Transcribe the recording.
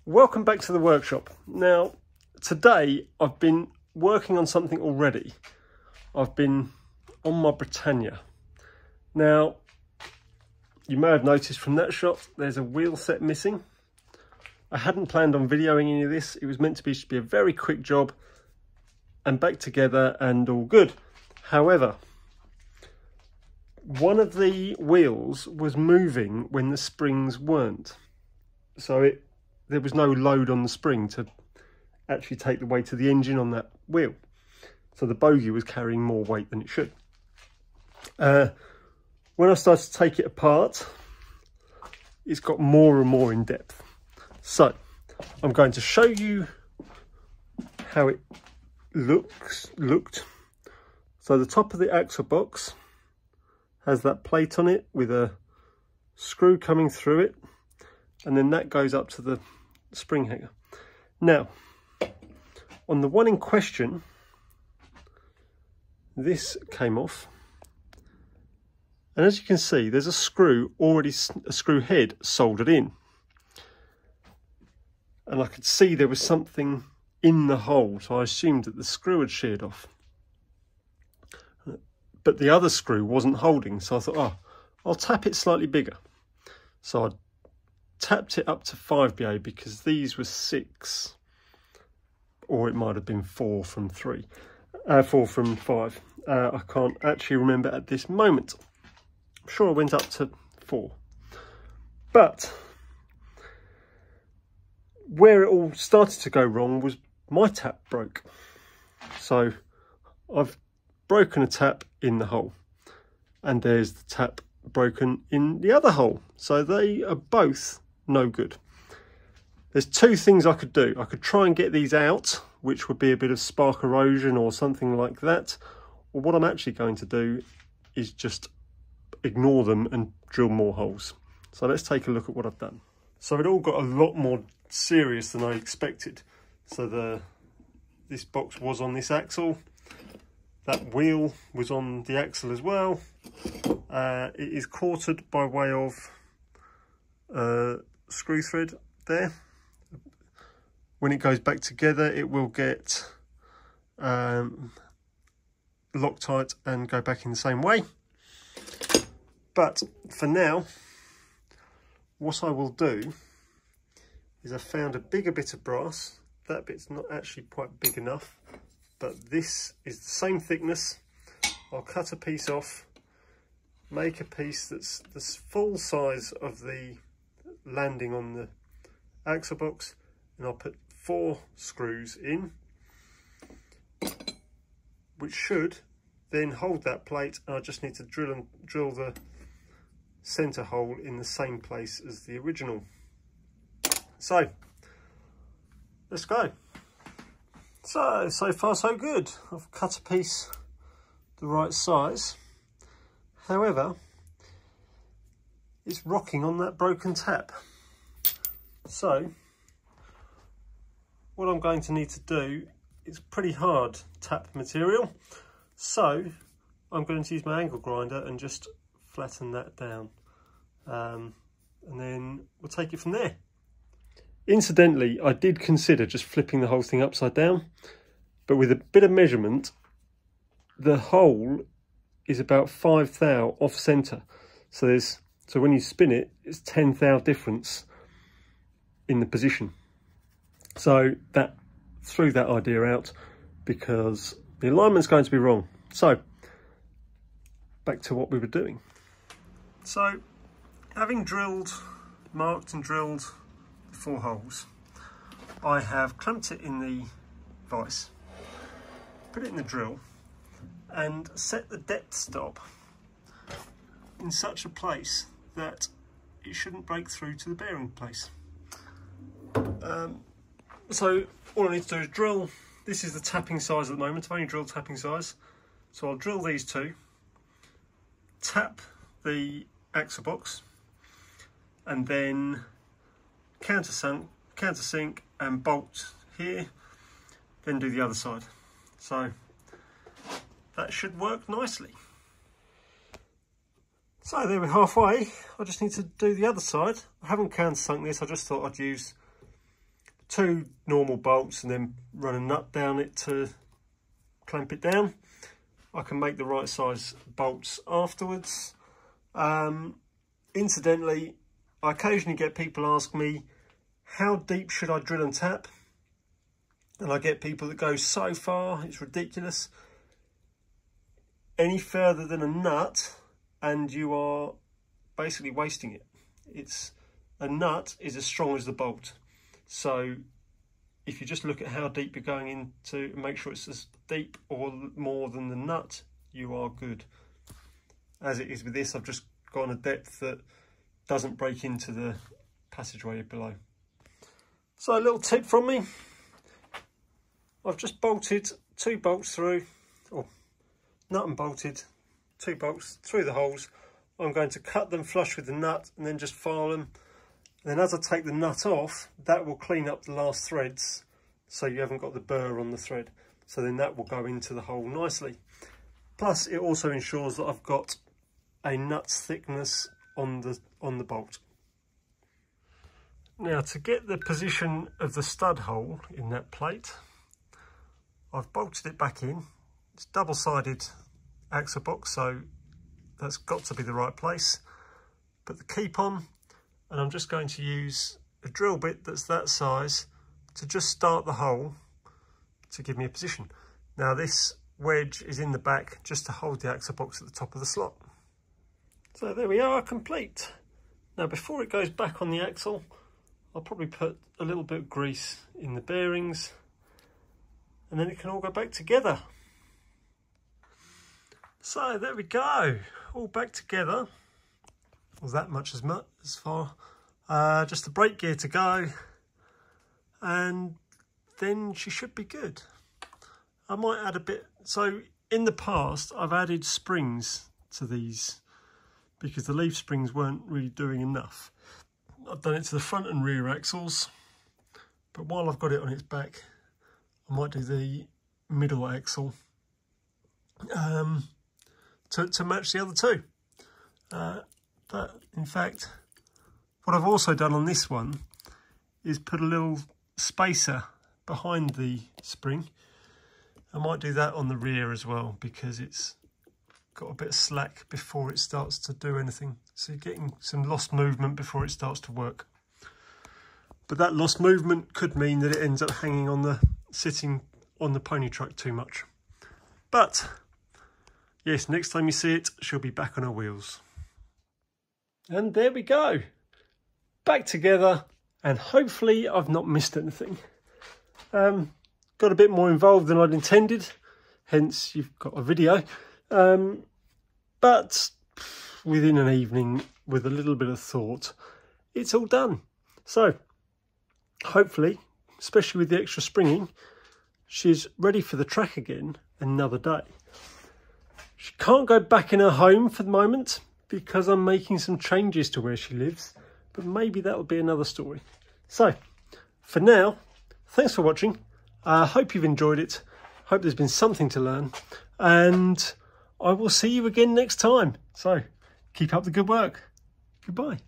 Welcome back to the workshop. Now, today I've been working on something already. I've been on my Britannia. Now, you may have noticed from that shot, there's a wheel set missing. I hadn't planned on videoing any of this. It was meant to be a very quick job and back together and all good. However, one of the wheels was moving when the springs weren't. So there was no load on the spring to actually take the weight of the engine on that wheel. So the bogie was carrying more weight than it should. When I started to take it apart, it's got more and more in depth. So I'm going to show you how it looked. So the top of the axle box has that plate on it with a screw coming through it, and then that goes up to the spring hanger. Now, on the one in question, this came off, and as you can see, there's a screw head soldered in, and I could see there was something in the hole, so I assumed that the screw had sheared off. But the other screw wasn't holding, so I thought, oh, I'll tap it slightly bigger. So I tapped it up to 5BA because these were 6, or it might have been 4 from 5. I can't actually remember at this moment. I'm sure I went up to 4. But where it all started to go wrong was my tap broke. So I've broken a tap in the hole, and there's the tap broken in the other hole. So they are both no good. There's two things I could do. I could try and get these out, which would be a bit of spark erosion or something like that. Or what I'm actually going to do is just ignore them and drill more holes. So let's take a look at what I've done. So it all got a lot more serious than I expected. So this box was on this axle. That wheel was on the axle as well. It is quartered by way of screw thread there. When it goes back together, it will get Loctite and go back in the same way. But for now, what I will do is I found a bigger bit of brass. That bit's not actually quite big enough, but this is the same thickness. I'll cut a piece off, make a piece that's the full size of the landing on the axle box, and I'll put 4 screws in, which should then hold that plate, and I just need to drill the center hole in the same place as the original. So let's go. So far so good. I've cut a piece the right size. However, it's rocking on that broken tap. So what I'm going to need to do is pretty hard tap material. So I'm going to use my angle grinder and just flatten that down. And then we'll take it from there. Incidentally, I did consider just flipping the whole thing upside down, but with a bit of measurement, the hole is about 5 thou off center. So when you spin it, it's 10 thou difference in the position. So that threw that idea out because the alignment's going to be wrong. So back to what we were doing. So having marked and drilled 4 holes, I have clamped it in the vise, put it in the drill, and set the depth stop in such a place that it shouldn't break through to the bearing place. So all I need to do is drill. This is the tapping size at the moment. I've only drilled tapping size, so I'll drill these 2, tap the axle box, and then countersink and bolt here, then do the other side. So that should work nicely. So there we're halfway. I just need to do the other side. I haven't countersunk this, I just thought I'd use 2 normal bolts and then run a nut down it to clamp it down. I can make the right size bolts afterwards. Incidentally, I occasionally get people ask me, how deep should I drill and tap? And I get people that go so far, it's ridiculous. Any further than a nut and you are basically wasting it. A nut is as strong as the bolt. So if you just look at how deep you're going into and make sure it's as deep or more than the nut, you are good. As it is with this, I've just gone a depth that doesn't break into the passageway below. So a little tip from me, I've just bolted 2 bolts through, or nut and bolted 2 bolts through the holes. I'm going to cut them flush with the nut and then just file them. And then as I take the nut off, that will clean up the last threads so you haven't got the burr on the thread. So then that will go into the hole nicely. Plus it also ensures that I've got a nut's thickness on the bolt. Now to get the position of the stud hole in that plate, I've bolted it back in. It's double-sided axle box, so that's got to be the right place. Put the keep on, and I'm just going to use a drill bit that's that size to just start the hole to give me a position. Now this wedge is in the back just to hold the axle box at the top of the slot. So there we are, complete. Now before it goes back on the axle, I'll probably put a little bit of grease in the bearings and then it can all go back together. So there we go, all back together. Well, that much as far. Just the brake gear to go, and then she should be good. I might add a bit. So in the past, I've added springs to these because the leaf springs weren't really doing enough. I've done it to the front and rear axles, but while I've got it on its back, I might do the middle axle to match the other 2. But in fact, what I've also done on this one is put a little spacer behind the spring. I might do that on the rear as well because it's got a bit of slack before it starts to do anything. So you're getting some lost movement before it starts to work. But that lost movement could mean that it ends up hanging on sitting on the pony truck too much. But yes, next time you see it, she'll be back on her wheels. And there we go, back together, and hopefully I've not missed anything. Got a bit more involved than I'd intended, hence you've got a video. But within an evening, with a little bit of thought, it's all done. So hopefully, especially with the extra springing, she's ready for the track again another day. She can't go back in her home for the moment because I'm making some changes to where she lives, but maybe that'll be another story. So for now, thanks for watching. I hope you've enjoyed it. Hope there's been something to learn, and I will see you again next time. So keep up the good work. Goodbye.